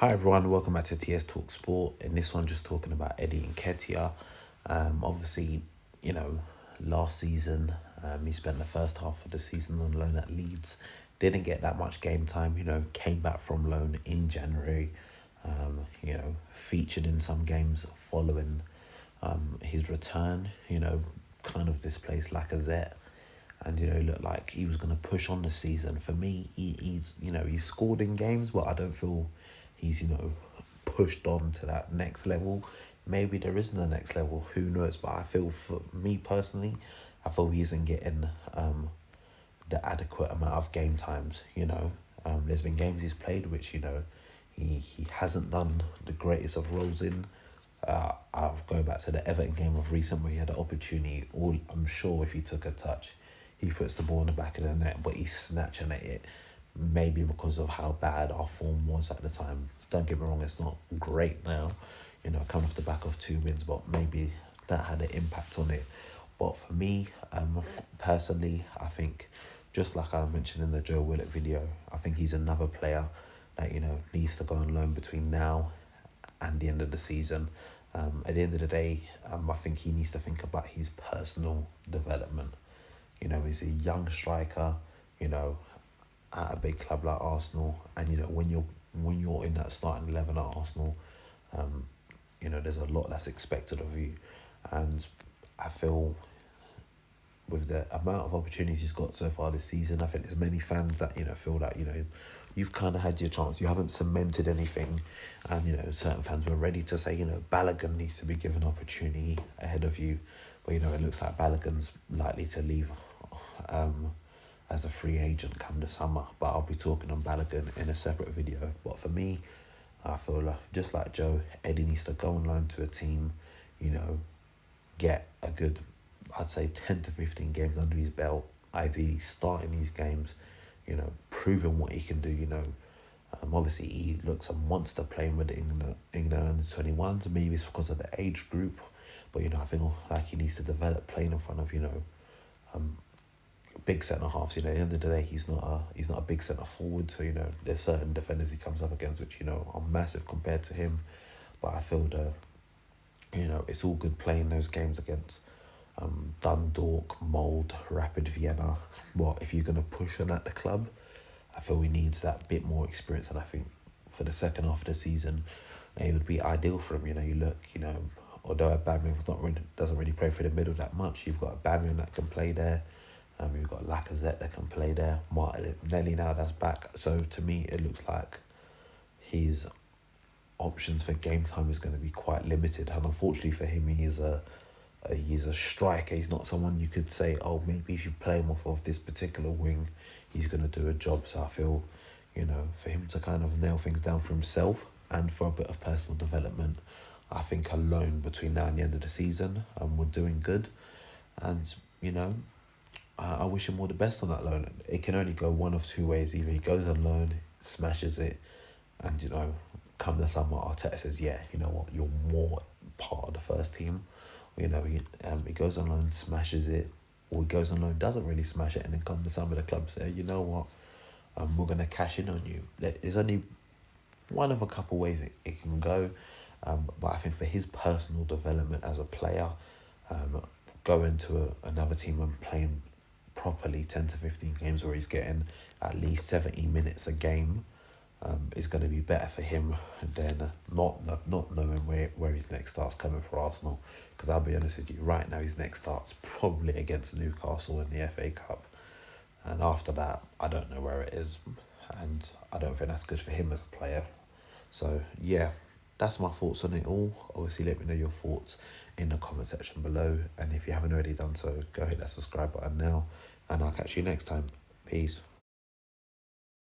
Hi everyone, welcome back to TS Talk Sport. In this one, just talking about Eddie Nketiah. Obviously, last season, he spent the first half of the season on loan at Leeds. Didn't get that much game time, came back from loan in January. Featured in some games following his return, kind of displaced Lacazette. And, looked like he was going to push on the season. For me, he's scored in games, but I don't feel he's, pushed on to that next level. Maybe there isn't a next level, who knows? But I feel, for me personally, I feel he isn't getting the adequate amount of game times, There's been games he's played which, he hasn't done the greatest of roles in. I'll go back to the Everton game of recent where he had an opportunity. I'm sure if he took a touch, he puts the ball in the back of the net, but he's snatching at it. Maybe because of how bad our form was at the time. Don't get me wrong, it's not great now, coming off the back of 2 wins, but maybe that had an impact on it. But for me, personally, I think, just like I mentioned in the Joe Willett video, I think he's another player that, needs to go on loan between now and the end of the season. At the end of the day, I think he needs to think about his personal development. He's a young striker, at a big club like Arsenal, and when you're in that starting 11 at Arsenal, there's a lot that's expected of you, and I feel with the amount of opportunities he's got so far this season, I think there's many fans that feel that you've kind of had your chance, you haven't cemented anything, and certain fans were ready to say Balogun needs to be given opportunity ahead of you, but it looks like Balogun's likely to leave as a free agent come the summer, but I'll be talking on Balogun in a separate video. But for me, I feel like, just like Joe, Eddie needs to go on loan to a team, get a good, I'd say 10 to 15 games under his belt, ideally starting these games, proving what he can do, obviously he looks a monster playing with the England under 21s, maybe it's because of the age group, but I feel like he needs to develop playing in front of, big centre halves. At the end of the day, he's not a big centre forward, so there's certain defenders he comes up against which are massive compared to him. But I feel that it's all good playing those games against Dundalk, Mould, Rapid Vienna. But if you're gonna push on at the club, I feel he needs that bit more experience, and I think for the second half of the season, it would be ideal for him. You look, although Aubameyang doesn't really play through the middle that much, you've got Aubameyang that can play there. You've got Lacazette that can play there. Martinelli now that's back. So to me, it looks like his options for game time is going to be quite limited. And unfortunately for him, he's a striker. He's not someone you could say, oh, maybe if you play him off of this particular wing, he's going to do a job. So I feel, for him to kind of nail things down for himself and for a bit of personal development, I think a loan between now and the end of the season, we're doing good. And, I wish him all the best on that loan. It can only go one of two ways. Either he goes on loan, smashes it, and, come the summer, Arteta says, yeah, you know what, you're more part of the first team. He goes on loan, smashes it, or he goes on loan, doesn't really smash it, and then come the summer, the club say, you know what, we're going to cash in on you. There's only one of a couple ways it can go, but I think for his personal development as a player, going to another team and playing properly 10 to 15 games where he's getting at least 70 minutes a game is going to be better for him than not knowing where his next start's coming for Arsenal. Because I'll be honest with you, right now his next start's probably against Newcastle in the FA Cup, and after that I don't know where it is, and I don't think that's good for him as a player. So yeah, that's my thoughts on it all. Obviously let me know your thoughts in the comment section below, and if you haven't already done so, go hit that subscribe button now, and I'll catch you next time. Peace.